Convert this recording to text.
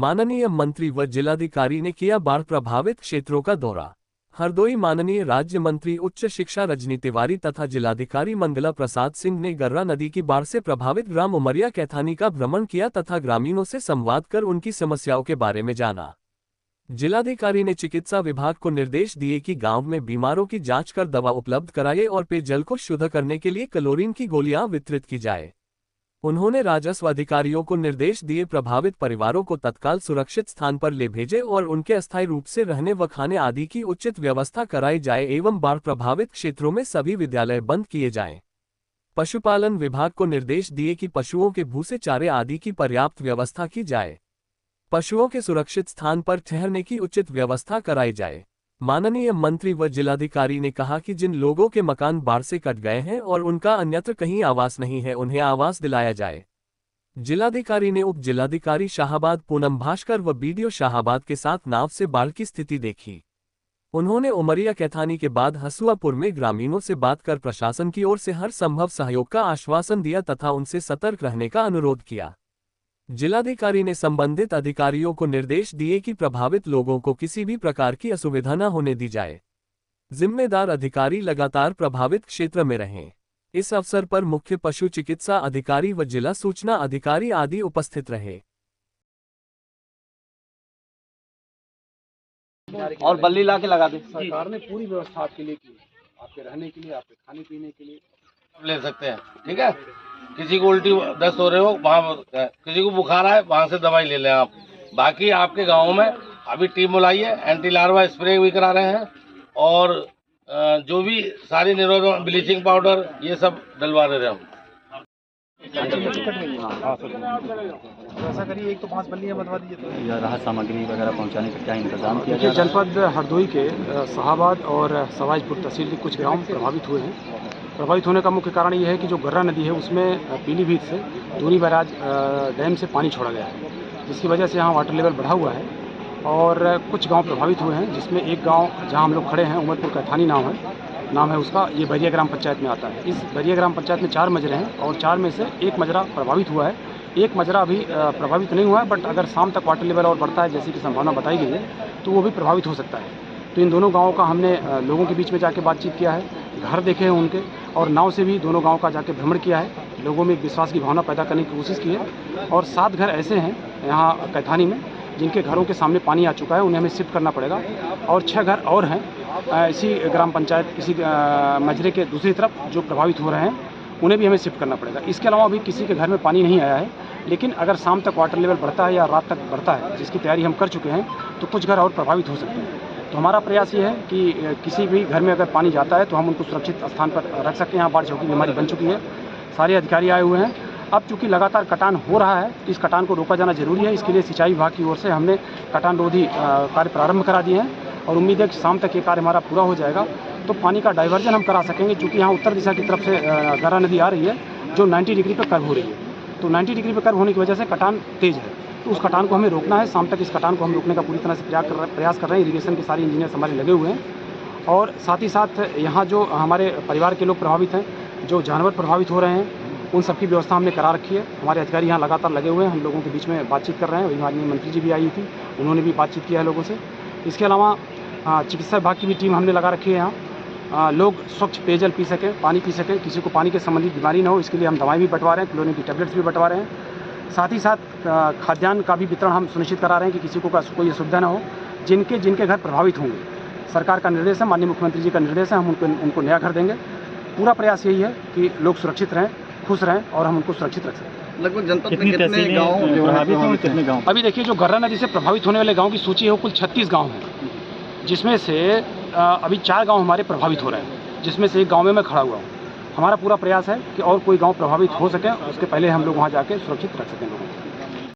माननीय मंत्री व जिलाधिकारी ने किया बाढ़ प्रभावित क्षेत्रों का दौरा। हरदोई माननीय राज्य मंत्री उच्च शिक्षा रजनी तिवारी तथा जिलाधिकारी मंगला प्रसाद सिंह ने गर्रा नदी की बाढ़ से प्रभावित ग्राम उमरिया कैथानी का भ्रमण किया तथा ग्रामीणों से संवाद कर उनकी समस्याओं के बारे में जाना। जिलाधिकारी ने चिकित्सा विभाग को निर्देश दिए कि गांव में बीमारों की जांच कर दवा उपलब्ध कराए और पेयजल को शुद्ध करने के लिए क्लोरीन की गोलियां वितरित की जाए। उन्होंने राजस्व अधिकारियों को निर्देश दिए प्रभावित परिवारों को तत्काल सुरक्षित स्थान पर ले भेजे और उनके अस्थायी रूप से रहने व खाने आदि की उचित व्यवस्था कराई जाए एवं बाढ़ प्रभावित क्षेत्रों में सभी विद्यालय बंद किए जाएं। पशुपालन विभाग को निर्देश दिए कि पशुओं के भूसे चारे आदि की पर्याप्त व्यवस्था की जाए। पशुओं के सुरक्षित स्थान पर ठहरने की उचित व्यवस्था कराई जाए। माननीय मंत्री व जिलाधिकारी ने कहा कि जिन लोगों के मकान बाढ़ से कट गए हैं और उनका अन्यत्र कहीं आवास नहीं है, उन्हें आवास दिलाया जाए। जिलाधिकारी ने उप जिलाधिकारी शाहाबाद पूनम भास्कर व बीडीओ शाहाबाद के साथ नाव से बाढ़ की स्थिति देखी। उन्होंने उमरिया कैथानी के बाद हसुआपुर में ग्रामीणों से बात कर प्रशासन की ओर से हर संभव सहयोग का आश्वासन दिया तथा उनसे सतर्क रहने का अनुरोध किया। जिलाधिकारी ने संबंधित अधिकारियों को निर्देश दिए कि प्रभावित लोगों को किसी भी प्रकार की असुविधा न होने दी जाए। जिम्मेदार अधिकारी लगातार प्रभावित क्षेत्र में रहें। इस अवसर पर मुख्य पशु चिकित्सा अधिकारी व जिला सूचना अधिकारी आदि उपस्थित रहे। और बल्ली ला के लगा दे। सरकार ने पूरी व्यवस्था आपके लिए की, आपके रहने के लिए, आपके खाने पीने के लिए ले सकते हैं। ठीक है, किसी को उल्टी दस्त हो रहे हो वहाँ, किसी को बुखार आए वहाँ से दवाई ले लें आप। बाकी आपके गाँव में अभी टीम बुलाई है, एंटी लार्वा स्प्रे भी करा रहे हैं और जो भी सारी निरोधक ब्लीचिंग पाउडर ये सब डलवा दे रहे हैं हम। ऐसा करिए, एक तो 5 बल्लियाँ बनवा दीजिए। या राहत सामग्री वगैरह पहुंचाने का क्या इंतजाम किया देखिए, जनपद हरदोई के शाहाबाद और सवाजपुर तहसील के कुछ गांव प्रभावित हुए हैं। प्रभावित होने का मुख्य कारण ये है कि जो गर्रा नदी है उसमें पीलीभीत से दूनी बैराज डैम से पानी छोड़ा गया है, जिसकी वजह से यहाँ वाटर लेवल बढ़ा हुआ है और कुछ गांव प्रभावित हुए हैं, जिसमें एक गांव जहां हम लोग खड़े हैं उमरपुर कैथानी नाम है उसका, ये बैरिया ग्राम पंचायत में आता है। इस बैरिया ग्राम पंचायत में 4 मजरे हैं और 4 में से एक मजरा प्रभावित हुआ है। एक मजरा अभी प्रभावित नहीं हुआ है, बट अगर शाम तक वाटर लेवल और बढ़ता है जैसी कि संभावना बताई गई है तो वो भी प्रभावित हो सकता है। तो इन दोनों गाँवों का हमने लोगों के बीच में जाके बातचीत किया है, घर देखे हैं उनके, और नाव से भी दोनों गाँव का जाके भ्रमण किया है। लोगों में एक विश्वास की भावना पैदा करने की कोशिश की है। और 7 घर ऐसे हैं यहाँ कैथानी में जिनके घरों के सामने पानी आ चुका है, उन्हें हमें शिफ्ट करना पड़ेगा। और 6 घर और हैं इसी ग्राम पंचायत, इसी मजरे के दूसरी तरफ जो प्रभावित हो रहे हैं, उन्हें भी हमें शिफ्ट करना पड़ेगा। इसके अलावा अभी किसी के घर में पानी नहीं आया है, लेकिन अगर शाम तक वाटर लेवल बढ़ता है या रात तक बढ़ता है, जिसकी तैयारी हम कर चुके हैं, तो कुछ घर और प्रभावित हो सकते हैं। तो हमारा प्रयास ये है कि किसी भी घर में अगर पानी जाता है तो हम उनको सुरक्षित स्थान पर रख सकते हैं। यहाँ बाढ़ चौकी बीमारी बन चुकी है, सारे अधिकारी आए हुए हैं। अब चूँकि लगातार कटान हो रहा है तो इस कटान को रोका जाना जरूरी है। इसके लिए सिंचाई विभाग की ओर से हमने कटान रोधी कार्य प्रारंभ करा दिए हैं और उम्मीद है कि शाम तक ये कार्य हमारा पूरा हो जाएगा तो पानी का डाइवर्जन हम करा सकेंगे। चूँकि यहाँ उत्तर दिशा की तरफ से गर्रा नदी आ रही है जो 90 डिग्री पर कर्व हो रही है, तो 90 डिग्री पर कर्व होने की वजह से कटान तेज है। तो उस कटान को हमें रोकना है। शाम तक इस कटान को हम रोकने का पूरी तरह से प्रयास कर रहे हैं। इरीगेशन के सारे इंजीनियर हमारे लगे हुए हैं और साथ ही साथ यहाँ जो हमारे परिवार के लोग प्रभावित हैं, जो जानवर प्रभावित हो रहे हैं, उन सबकी व्यवस्था हमने करा रखी है। हमारे अधिकारी यहाँ लगातार लगे हुए हैं, हम लोगों के बीच में बातचीत कर रहे हैं। माननीय मंत्री जी भी आई थी, उन्होंने भी बातचीत किया है लोगों से। इसके अलावा चिकित्सा विभाग की भी टीम हमने लगा रखी है। यहाँ लोग स्वच्छ पेयजल पी सकें, पानी पी सकें, किसी को पानी के संबंधित बीमारी न हो, इसके लिए हम दवाएँ भी बंटवा रहे हैं, क्लोरीन की टैबलेट्स भी बंटवा रहे हैं। साथ ही साथ खाद्यान्न का भी वितरण हम सुनिश्चित करा रहे हैं कि किसी को कोई असुविधा न हो। जिनके घर प्रभावित होंगे, सरकार का निर्देश है, माननीय मुख्यमंत्री जी का निर्देश है, हम उनको नया घर देंगे। पूरा प्रयास यही है कि लोग सुरक्षित रहें, खुश रहें और हम उनको सुरक्षित रख सकें। लगभग जनपद में कितने गाँव प्रभावित हैं, कितने गाँव? अभी देखिए, जो गर्रा नदी से प्रभावित होने वाले गाँव की सूची है वो कुल 36 गाँव है, जिसमें से अभी 4 गाँव हमारे प्रभावित हो रहे हैं, जिसमें से एक गाँव में मैं खड़ा हुआ हूँ। हमारा पूरा प्रयास है कि और कोई गांव प्रभावित हो सके, उसके पहले हम लोग वहां जाके सुरक्षित रख सकें लोगों को।